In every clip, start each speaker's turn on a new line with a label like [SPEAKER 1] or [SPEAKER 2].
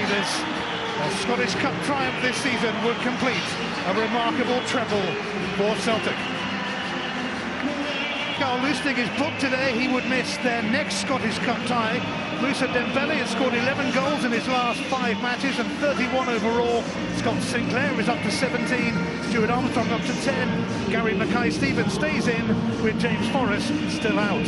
[SPEAKER 1] leaders. A Scottish Cup triumph this season would complete a remarkable treble for Celtic. Carl Lustig is booked today. He would miss their next Scottish Cup tie. Moussa Dembele has scored 11 goals in his last 5 matches and 31 overall. Scott Sinclair is up to 17, Stuart Armstrong up to 10. Gary Mackay-Stevens stays in, with James Forrest still out.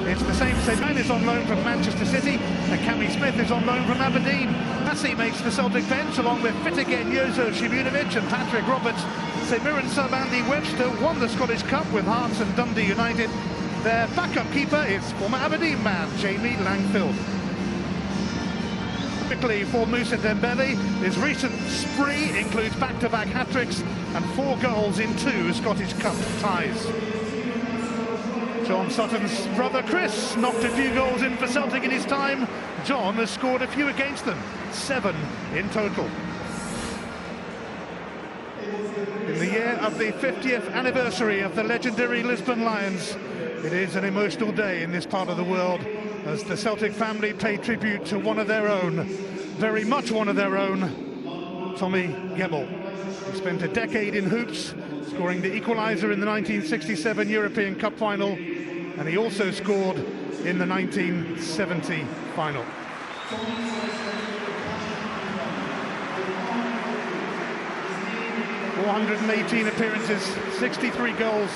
[SPEAKER 1] It's the same. Sedan is on loan from Manchester City and Cammy Smith is on loan from Aberdeen. Massey makes the Celtic bench along with fit again Jozo Simunovic and Patrick Roberts. St Mirren sub Andy Webster won the Scottish Cup with Hearts and Dundee United. Their backup keeper is former Aberdeen man Jamie Langfield. Quickly for Moussa Dembele, his recent spree includes back-to-back hat-tricks and 4 goals in 2 Scottish Cup ties. John Sutton's brother Chris knocked a few goals in for Celtic in his time. John has scored a few against them, 7 in total. In the year of the 50th anniversary of the legendary Lisbon Lions, it is an emotional day in this part of the world as the Celtic family pay tribute to one of their own, very much one of their own, Tommy Gemmell. He spent a decade in hoops, scoring the equaliser in the 1967 European Cup final, and he also scored in the 1970 final. ...418 appearances, 63 goals,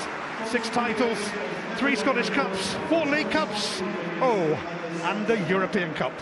[SPEAKER 1] 6 titles, 3 Scottish Cups, 4 League Cups, and the European Cup.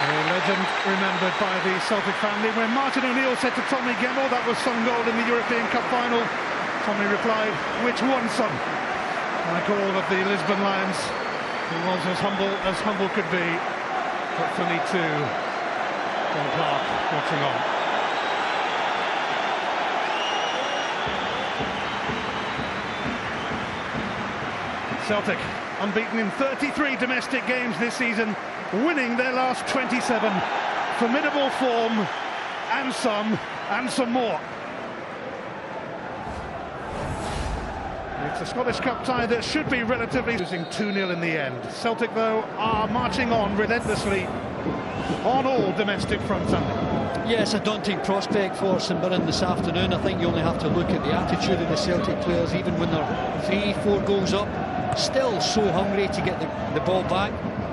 [SPEAKER 1] Legend remembered by the Celtic family. When Martin O'Neill said to Tommy Gemmell that was son goal in the European Cup final, Tommy replied, "Which one, son?" Like all of the Lisbon Lions, he was as humble could be, but funny too. John Clark watching on. Celtic unbeaten in 33 domestic games this season, winning their last 27. Formidable form, and some more. It's a Scottish Cup tie that should be relatively losing 2-0 in the end. Celtic, though, are marching on relentlessly on all domestic fronts.
[SPEAKER 2] Yes, a daunting prospect for St Mirren this afternoon. I think you only have to look at the attitude of the Celtic players, even when they're 3-4 goals up, still so hungry to get the ball back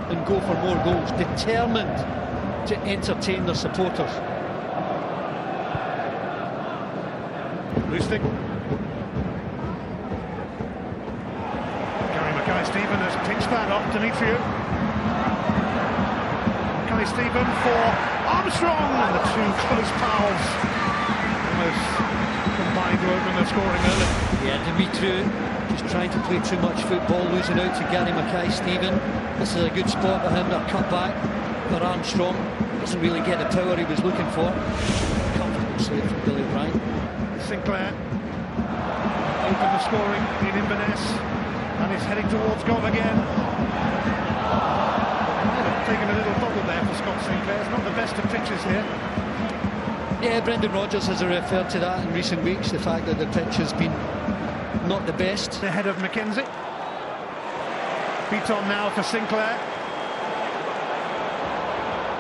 [SPEAKER 2] and go for more goals, determined to entertain their supporters.
[SPEAKER 1] Lustig. Gary Mackay-Stevens has pinched that up, Demetriou. Mackay-Stevens for Armstrong, and the 2 close pals almost combined to open the scoring early.
[SPEAKER 2] Yeah, Demetriou just trying to play too much football, losing out to Gary Mackay-Stevens. This is a good spot for him, a cut back for Armstrong. Doesn't really get the power he was looking for. Comfortable save from Billy O'Brien.
[SPEAKER 1] Sinclair open the scoring in Inverness, and he's heading towards goal again. Taking a little bubble there for Scott Sinclair. It's not the best of pitches here.
[SPEAKER 2] Yeah, Brendan Rodgers has referred to that in recent weeks, the fact that the pitch has been not the best.
[SPEAKER 1] Ahead of McKenzie. Beaton now for Sinclair.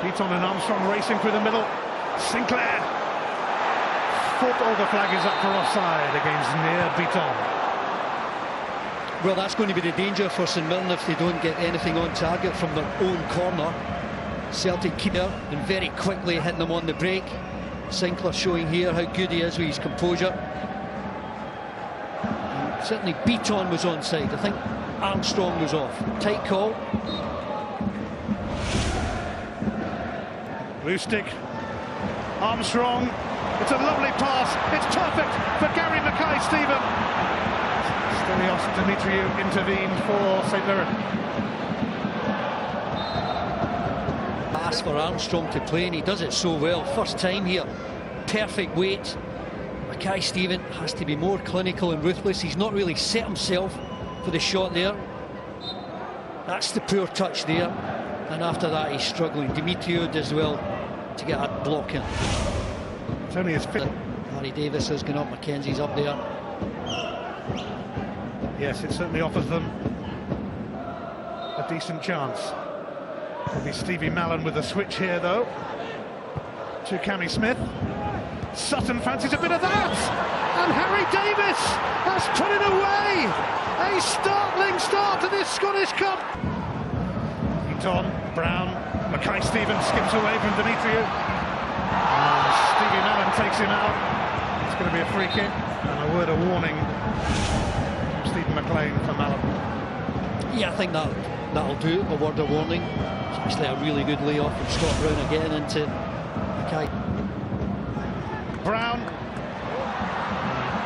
[SPEAKER 1] Beaton and Armstrong racing through the middle. Sinclair foot, or the flag is up for offside against Near Beaton.
[SPEAKER 2] Well, that's going to be the danger for St Mirren if they don't get anything on target from their own corner. Celtic keeper and very quickly hitting them on the break. Sinclair showing here how good he is with his composure. And certainly Beaton was onside. I think Armstrong was off. Tight call.
[SPEAKER 1] Blue stick. Armstrong. It's a lovely pass. It's perfect for Gary Mackay-Steven. Stelios Dimitriou intervened for St Mirren.
[SPEAKER 2] Pass for Armstrong to play, and he does it so well. First time here. Perfect weight. Mackay-Steven has to be more clinical and ruthless. He's not really set himself for the shot there. That's the poor touch there. And after that, he's struggling. Dimitriou does well to get that block in.
[SPEAKER 1] It's only his fifth.
[SPEAKER 2] Harry Davis has gone up, Mackenzie's up there.
[SPEAKER 1] Yes, it certainly offers them a decent chance. It'll be Stevie Mallon with a switch here, though, to Cammy Smith. Sutton fancies a bit of that, and Harry Davis has put it away. A startling start to this Scottish Cup. Beaton, Brown, Mackay-Steven skips away from Dimitriou. And Stevie Mallon takes him out. It's going to be a free kick, and a word of warning from Stephen McLean for Mallon.
[SPEAKER 2] Yeah, I think that'll do, a word of warning. It's actually a really good layoff from Scott Brown again into Mackay.
[SPEAKER 1] Brown.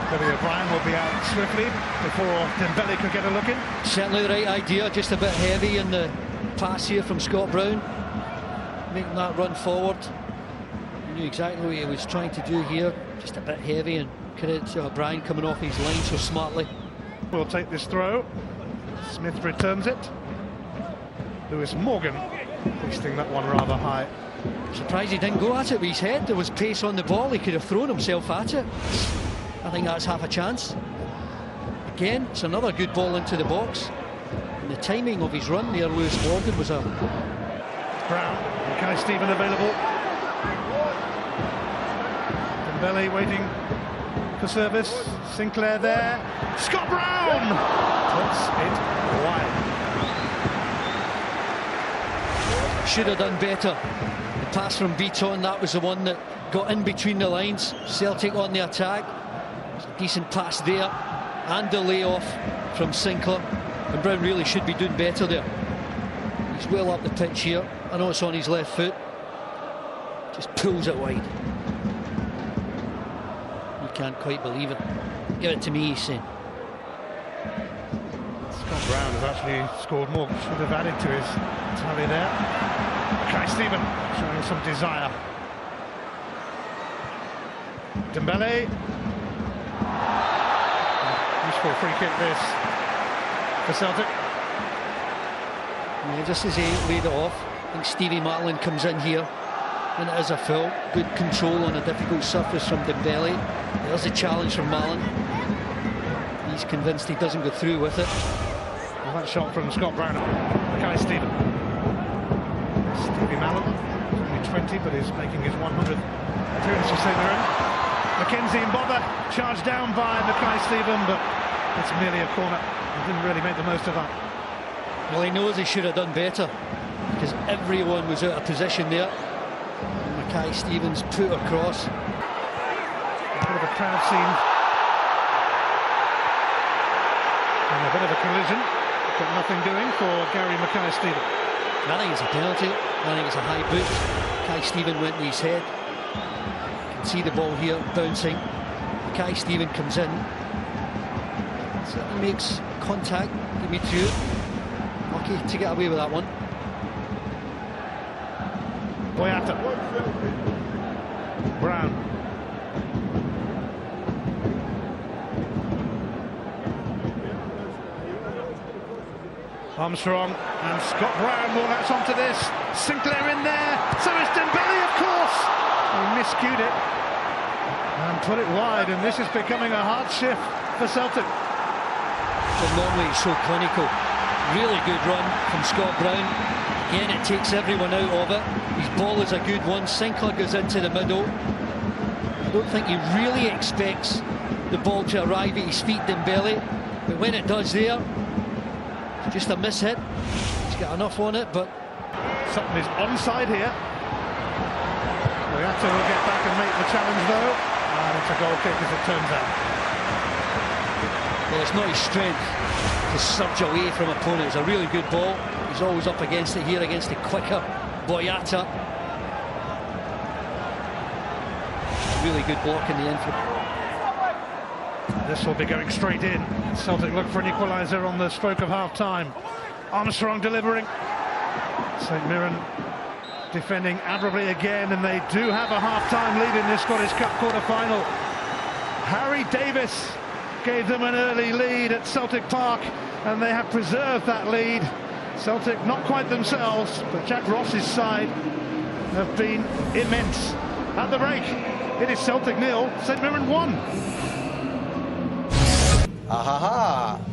[SPEAKER 1] Billy O'Brien will be out swiftly before Dembele could get a look in.
[SPEAKER 2] Certainly the right idea, just a bit heavy in the pass here from Scott Brown. Making that run forward. He knew exactly what he was trying to do here. Just a bit heavy, and credit to O'Brien coming off his line so smartly.
[SPEAKER 1] We'll take this throw. Smith returns it. Lewis Morgan hoisting that one rather high.
[SPEAKER 2] Surprised he didn't go at it with his head. There was pace on the ball, he could have thrown himself at it. I think that's half a chance. Again, it's another good ball into the box. And the timing of his run there, Lewis Morgan, was a...
[SPEAKER 1] Brown, Mackay-Steven available. Dembele waiting for service. Sinclair there. Scott Brown puts it wide.
[SPEAKER 2] Should have done better. The pass from Beaton, that was the one that got in between the lines. Celtic on the attack. Decent pass there, and the layoff from Sinclair. And Brown really should be doing better there. He's well up the pitch here. I know it's on his left foot. Just pulls it wide. You can't quite believe it. Give it to me, he's saying.
[SPEAKER 1] Scott Brown has actually scored more. Should have added to his tally there. Mackay-Steven showing some desire. Dembele. Useful free kick this for Celtic.
[SPEAKER 2] Yeah, just as he laid it off, I think Stevie Mallon comes in here, and it is a foul. Good control on a difficult surface from Dembele. There's a challenge from Mallon. He's convinced he doesn't go through with it.
[SPEAKER 1] Well, that shot from Scott Brown. Mackay-Steven. Stevie Mallon, only 20, but is making his 100th appearance for St Mirren. Mackenzie and Bother charged down by Mackay-Steven, but it's merely a corner. He didn't really make the most of that.
[SPEAKER 2] Well, he knows he should have done better, because everyone was out of position there. Mackay-Steven's put across.
[SPEAKER 1] A bit of a crowd scene. And a bit of a collision, but nothing doing for Gary Mackay-Steven.
[SPEAKER 2] I think it's a penalty. I think it's a high boot. Mackay-Steven went with his head. You can see the ball here bouncing. Mackay-Steven comes in. Certainly makes contact. Dimitriou lucky to get away with that one.
[SPEAKER 1] Boyata. Brown. Armstrong and Scott Brown will latch onto this. Sinclair in there. So is Dembele, of course. He miscued it and put it wide, and this is becoming a hard shift for Celtic.
[SPEAKER 2] But normally he's so clinical. Really good run from Scott Brown. Again, it takes everyone out of it. His ball is a good one. Sinclair goes into the middle. don't think he really expects the ball to arrive at his feet, Dembele, but when it does there, it's just a miss hit. He's got enough on it, but
[SPEAKER 1] Sutton is onside here. Boyata will get back and make the challenge though, and it's a goal kick as it turns out.
[SPEAKER 2] well, it's not his strength to surge away from opponents. It's a really good ball. He's always up against it here, against the quicker Boyata. Really good block in the infield.
[SPEAKER 1] This will be going straight in. Celtic look for an equaliser on the stroke of half-time. Armstrong delivering. St Mirren defending admirably again, and they do have a half-time lead in this Scottish Cup quarter-final. Harry Davis gave them an early lead at Celtic Park, and they have preserved that lead. Celtic not quite themselves, but Jack Ross's side have been immense. At the break, it is Celtic 0, St Mirren 1.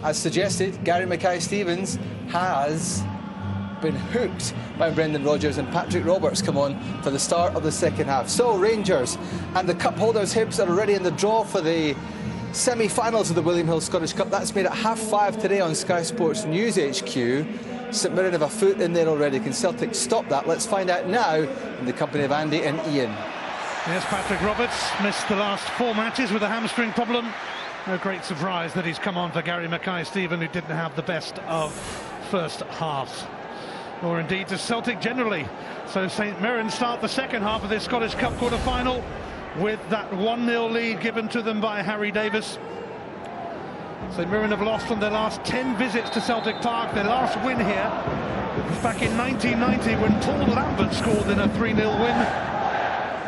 [SPEAKER 3] As suggested, Gary Mackay-Stevens has been hooked by Brendan Rodgers, and Patrick Roberts come on for the start of the second half. So Rangers and the cup holders Hibs are already in the draw for the semi-finals of the William Hill Scottish Cup. That's made at 5:30 today on Sky Sports News HQ. St Mirren have a foot in there already. Can Celtic stop that? Let's find out now in the company of Andy and Ian.
[SPEAKER 1] Yes, Patrick Roberts missed the last 4 matches with a hamstring problem. No great surprise that he's come on for Gary Mackay-Stevens, who didn't have the best of first halves, or indeed to Celtic generally. So St Mirren start the second half of this Scottish Cup quarter-final with that 1-0 lead given to them by Harry Davis. St Mirren have lost on their last 10 visits to Celtic Park. Their last win here was back in 1990 when Paul Lambert scored in a 3-0 win.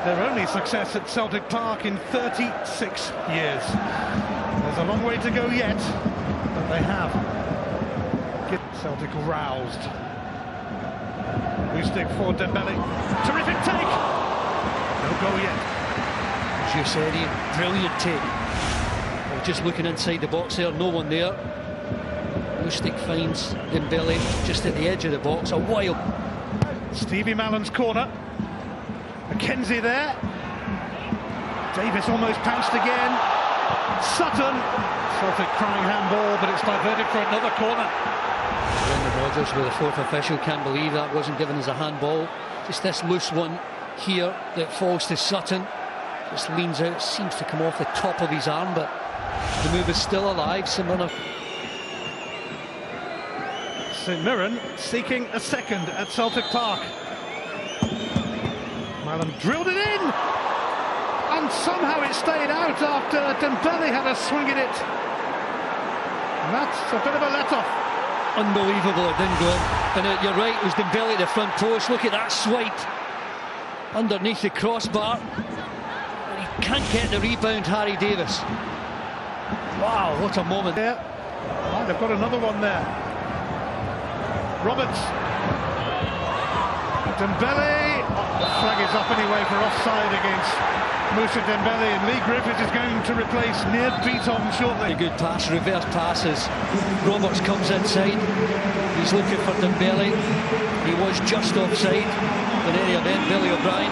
[SPEAKER 1] Their only success at Celtic Park in 36 years. There's a long way to go yet, but they have. Get Celtic roused. Lustig for Dembele. Terrific take! No goal yet.
[SPEAKER 2] as you said, Ian, brilliant take. Well, just looking inside the box there, no one there. Lustig finds Dembele just at the edge of the box. A wild.
[SPEAKER 1] Stevie Mallon's corner. McKenzie there. Davis almost pounced again. Sutton. Celtic crying handball, but it's diverted for another corner.
[SPEAKER 2] Brendan Rodgers with the fourth official, can't believe that wasn't given as a handball. Just this loose one here that falls to Sutton. Just leans out, seems to come off the top of his arm, but the move is still alive. St
[SPEAKER 1] Mirren seeking a second at Celtic Park. Mallon drilled it in, and somehow it stayed out after Dembele had a swing at it. And that's a bit of a let-off.
[SPEAKER 2] Unbelievable it didn't go in. And you're right, it was Dembele at the front post. Look at that swipe underneath the crossbar. And he can't get the rebound, Harry Davis. Wow, what a moment.
[SPEAKER 1] Yeah, right, they've got another one there. Roberts. Dembele. The flag is up anyway for offside against Moussa Dembele, and Lee Griffiths is going to replace Near Beaton shortly.
[SPEAKER 2] A good pass, reverse passes. Roberts comes inside. He's looking for Dembele. He was just offside. In any event, Billy O'Brien.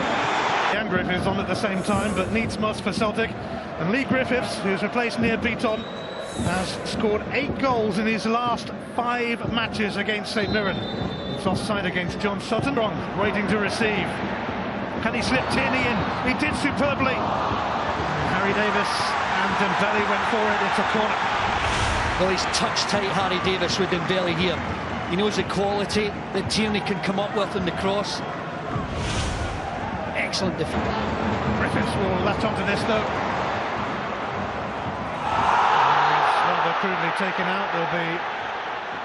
[SPEAKER 1] And Griffiths on at the same time, but needs must for Celtic. And Lee Griffiths, who's replaced Near Beaton, has scored 8 goals in his last 5 matches against St Mirren. It's offside against John Sutton. Waiting to receive. Can he slip Tierney in? He did superbly. Harry Davis and Dembele went for it. It's a corner.
[SPEAKER 2] Well, he's touch-tight, Harry Davis, with Dembele here. He knows the quality that Tierney can come up with in the cross. Excellent defense.
[SPEAKER 1] Griffiths will latch onto this though. He's rather crudely taken out. There'll be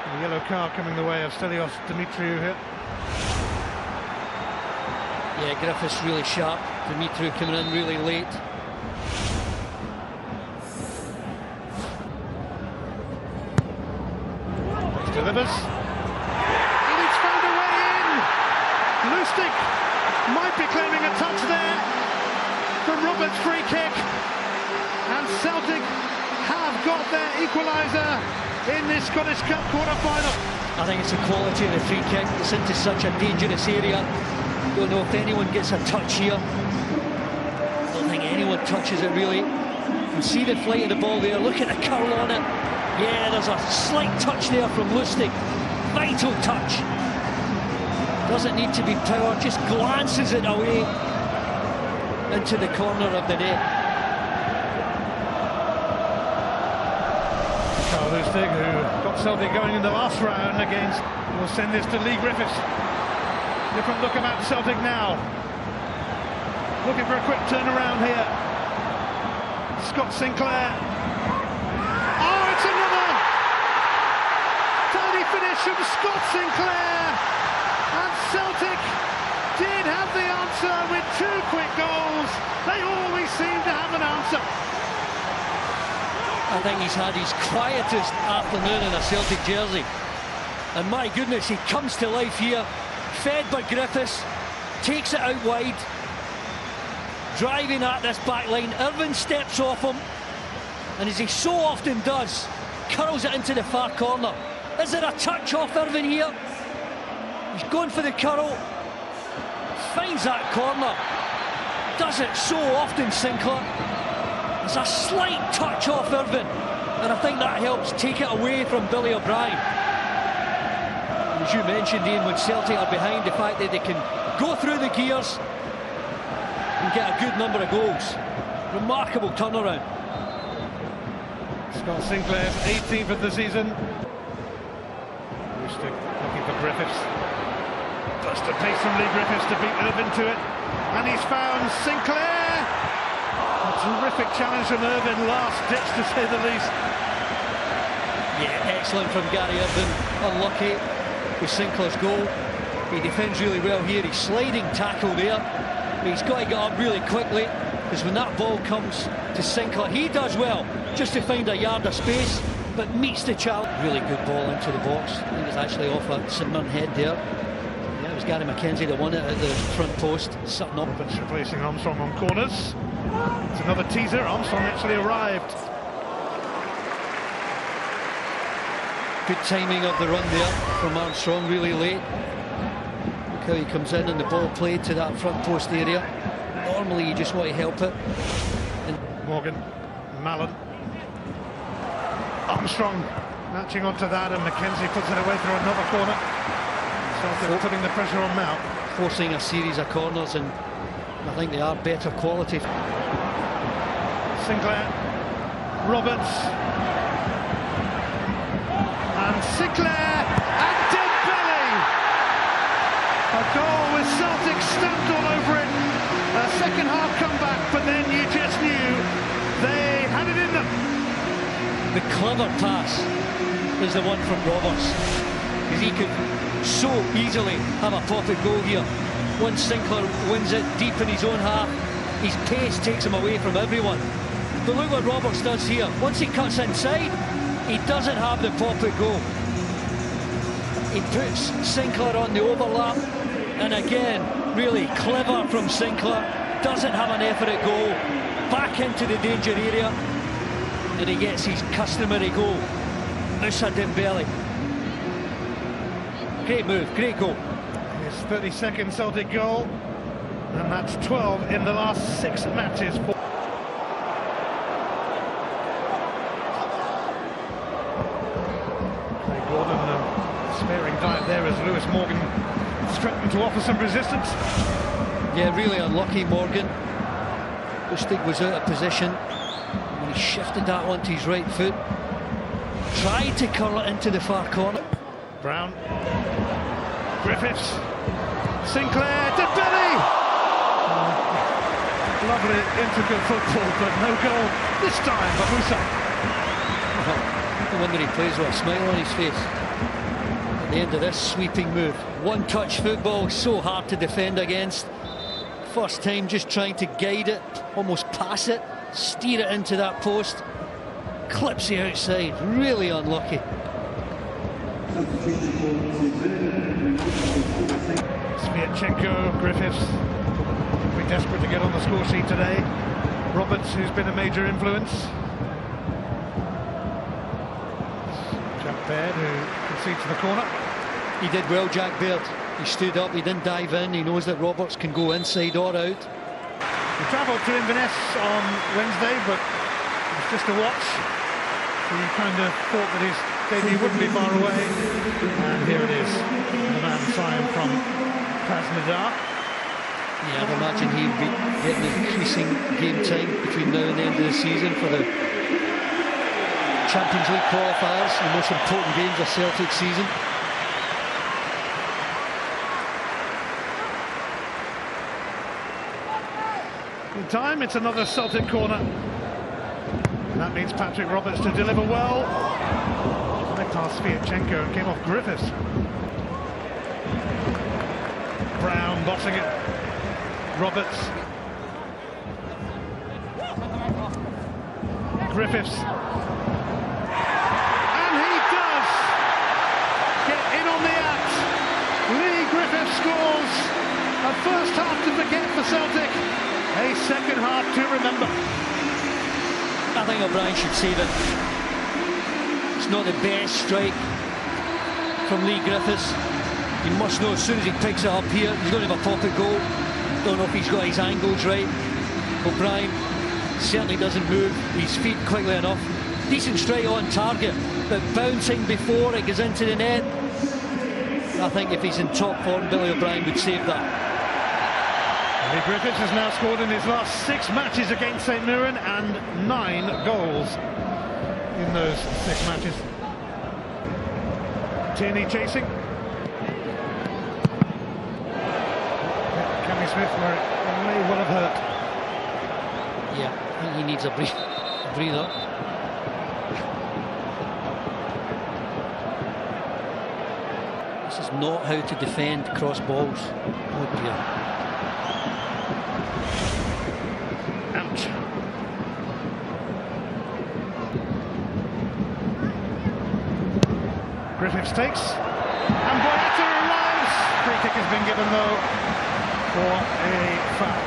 [SPEAKER 1] a yellow card coming the way of Stelios Dimitriou here.
[SPEAKER 2] Yeah, Griffiths really sharp. Dimitriou coming in really late.
[SPEAKER 1] Delivers. And it's found a way in! Lustig might be claiming a touch there from Roberts' free kick. And Celtic have got their equaliser in this Scottish Cup quarter-final.
[SPEAKER 2] I think it's the quality of the free kick. It's into such a dangerous area. Don't know if anyone gets a touch here. Don't think anyone Robertson touches it really. You can see the flight of the ball there. Look at the curl on it. Yeah, there's a slight touch there from Lustig. Vital touch. Doesn't need to be power, just glances it away into the corner of the net.
[SPEAKER 1] Carl Lustig, who got Celtic going in the last round against, will send this to Lee Griffiths. Different look about Celtic now. Looking for a quick turnaround here. Scott Sinclair. Oh, it's another! Tidy finish from Scott Sinclair. And Celtic did have the answer with 2 quick goals. They always seem to have an answer.
[SPEAKER 2] I think he's had his quietest afternoon in a Celtic jersey. And my goodness, he comes to life here. Fed by Griffiths, takes it out wide. Driving at this back line, Irvine steps off him. And as he so often does, curls it into the far corner. Is there a touch off Irvine here? He's going for the curl. Finds that corner. Does it so often, Sinclair. There's a slight touch off Irvine. And I think that helps take it away from Billy O'Brien. As you mentioned, Ian, when Celtic are behind, the fact that they can go through the gears and get a good number of goals. Remarkable turnaround.
[SPEAKER 1] Scott Sinclair's 18th of the season. Lustig looking for Griffiths. Just a pace from Lee Griffiths to beat Irvine to it. And he's found Sinclair. A terrific challenge from Irvine, last ditch to say the least.
[SPEAKER 2] Yeah, excellent from Gary Irvine. Unlucky with Sinclair's goal. He defends really well here. He's sliding tackle there. But he's got to get up really quickly, because when that ball comes to Sinclair, he does well just to find a yard of space, but meets the challenge. Really good ball into the box. I think it's actually off a St Mirren head there. Yeah, it was Gary McKenzie that won it at the front post. Sutton up.
[SPEAKER 1] Roberts replacing Armstrong on corners. It's another teaser. Armstrong actually arrived.
[SPEAKER 2] Good timing of the run there from Armstrong, really late. Look how he comes in and the ball played to that front post area. Normally you just want to help it. And
[SPEAKER 1] Morgan, Mallon, Armstrong matching onto that, and McKenzie puts it away through another corner. Celtic putting the pressure on Mount.
[SPEAKER 2] Forcing a series of corners, and I think they are better quality.
[SPEAKER 1] Sinclair, Roberts, and Sinclair, and Dembele! A goal with Celtic stamped all over it. A second half comeback, but then you just knew they had it in them.
[SPEAKER 2] The clever pass is the one from Roberts, because he could so easily have a pocket goal here. Once Sinclair wins it deep in his own half, his pace takes him away from everyone. But look what Roberts does here. Once he cuts inside, he doesn't have the pocket goal. He puts Sinclair on the overlap, and again, really clever from Sinclair. Doesn't have an effort at goal. Back into the danger area, and he gets his customary goal. Moussa Dembele. Great move, great goal.
[SPEAKER 1] His 32nd Celtic goal, and that's 12 in the last 6 matches. Gordon sparing dive there as Lewis Morgan threatened to offer some resistance.
[SPEAKER 2] Yeah, really unlucky, Morgan. Lustig was out of position when he shifted that onto his right foot. Tried to curl it into the far corner.
[SPEAKER 1] Brown, Griffiths, Sinclair, Dembele! Lovely intricate football, but no goal this time by Moussa.
[SPEAKER 2] No wonder he plays with a smile on his face at the end of this sweeping move. One-touch football, so hard to defend against. First time just trying to guide it, almost pass it, steer it into that post. Clips the outside, really unlucky.
[SPEAKER 1] Sviatchenko, Griffiths, will be desperate to get on the score sheet today. Roberts, who's been a major influence. Jack Baird, who concedes the corner.
[SPEAKER 2] He did well, Jack Baird. He stood up, he didn't dive in. He knows that Roberts can go inside or out.
[SPEAKER 1] He travelled to Inverness on Wednesday, but it was just a watch. So you kind of thought that his debut wouldn't be far away. And here it is, the man signed from Krasnodar.
[SPEAKER 2] Yeah, I'd imagine he'd be getting increasing game time between now and the end of the season for the Champions League qualifiers, the most important games of Celtic season.
[SPEAKER 1] In time, it's another Celtic corner. And that means Patrick Roberts to deliver well. Went past Sviatchenko and came off Griffiths. Brown bossing it. Roberts. Griffiths. And he does get in on the act. Lee Griffiths scores. A first half to forget for Celtic. A second half to remember.
[SPEAKER 2] I think O'Brien should say that it's not the best strike from Lee Griffiths. You must know as soon as he picks it up here, he's going to have a pocket goal. Don't know if he's got his angles right. O'Brien certainly doesn't move his feet quickly enough. Decent strike on target, but bouncing before it goes into the net. I think if he's in top form, Billy O'Brien would save that.
[SPEAKER 1] Lee Griffiths has now scored in his last 6 matches against St Mirren and 9 goals in those 6 matches. Tierney chasing. Cammy Smith, where it may well have hurt.
[SPEAKER 2] Yeah, I think he needs a breather. This is not how to defend cross balls. Oh dear.
[SPEAKER 1] Ouch. Griffiths takes. And Boyata arrives. Free kick has been given though for a foul.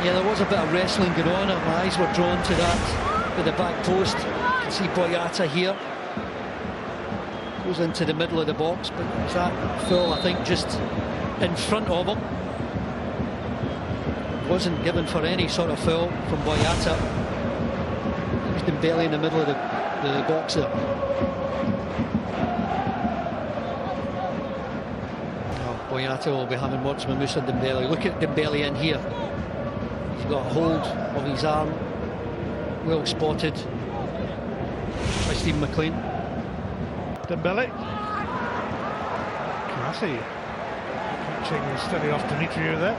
[SPEAKER 2] Yeah, there was a bit of wrestling going on. My eyes were drawn to that with the back post. You can see Boyata here. Goes into the middle of the box, but was that full, I think, just in front of him. Wasn't given for any sort of foul from Boyata. He's Dembele in the middle of the box there. Oh, Boyata will be having words with Moussa Dembele. Look at Dembele in here. He's got a hold of his arm. Well spotted by Stephen McLean.
[SPEAKER 1] Dembele. Classy. Catching steady off Dimitriou there.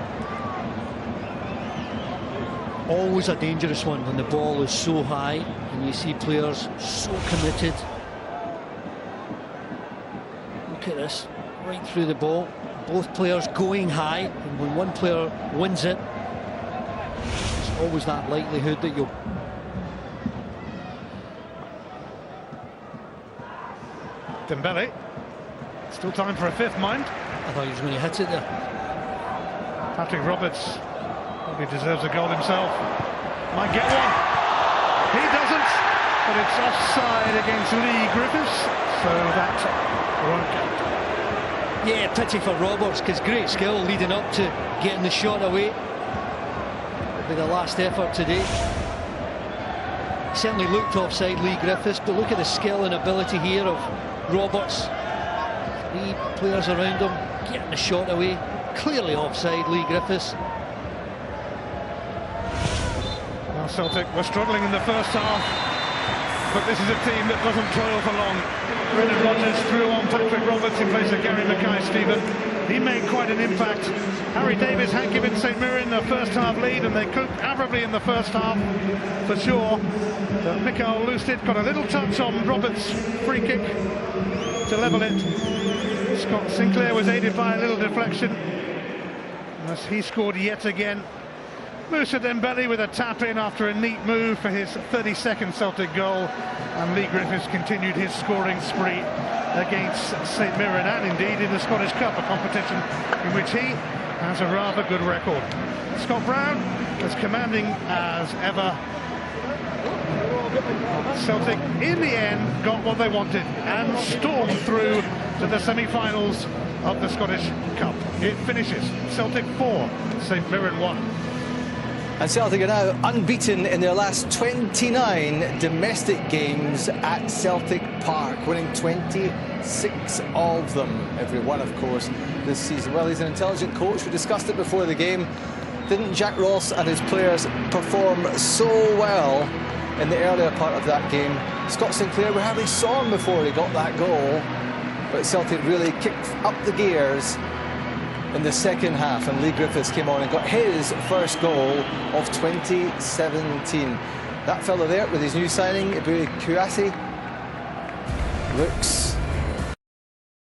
[SPEAKER 2] Always a dangerous one when the ball is so high and you see players so committed. Look at this, right through the ball. Both players going high, and when one player wins it, there's always that likelihood that you'll...
[SPEAKER 1] Dembele. Still time for a fifth, mind.
[SPEAKER 2] I thought he was going to hit it there.
[SPEAKER 1] Patrick Roberts probably deserves a goal himself. Might get one. He doesn't, but it's offside against Lee Griffiths, so that won't count.
[SPEAKER 2] Yeah, pity for Roberts, because great skill leading up to getting the shot away. It'll be the last effort today. He certainly looked offside, Lee Griffiths, but look at the skill and ability here of Roberts. 3 players around him, getting the shot away. Clearly offside, Lee Griffiths.
[SPEAKER 1] Well, Celtic were struggling in the first half, but this is a team that doesn't toil for long. Brendan Rodgers threw on Patrick Roberts in place of Gary Mackay-Steven. He made quite an impact. Harry Davies had given St Mirren a first half lead, and they cooked admirably in the first half for sure. But Mikael Lustig got a little touch on Roberts' free kick to level it. Scott Sinclair was aided by a little deflection as he scored yet again. Moussa Dembele with a tap in after a neat move for his 32nd Celtic goal, and Lee Griffiths continued his scoring spree against St Mirren and indeed in the Scottish Cup, a competition in which he has a rather good record. Scott Brown as commanding as ever. Celtic in the end got what they wanted and stormed through to the semi-finals of the Scottish Cup. It finishes Celtic 4, St Mirren 1.
[SPEAKER 3] And Celtic are now unbeaten in their last 29 domestic games at Celtic Park, winning 26 of them, every one, of course, this season. Well, he's an intelligent coach. We discussed it before the game. Didn't Jack Ross and his players perform so well in the earlier part of that game? Scott Sinclair, we hardly saw him before he got that goal, but Celtic really kicked up the gears in the second half, and Lee Griffiths came on and got his first goal of 2017. That fella there with his new signing, Ibu Kouassi, looks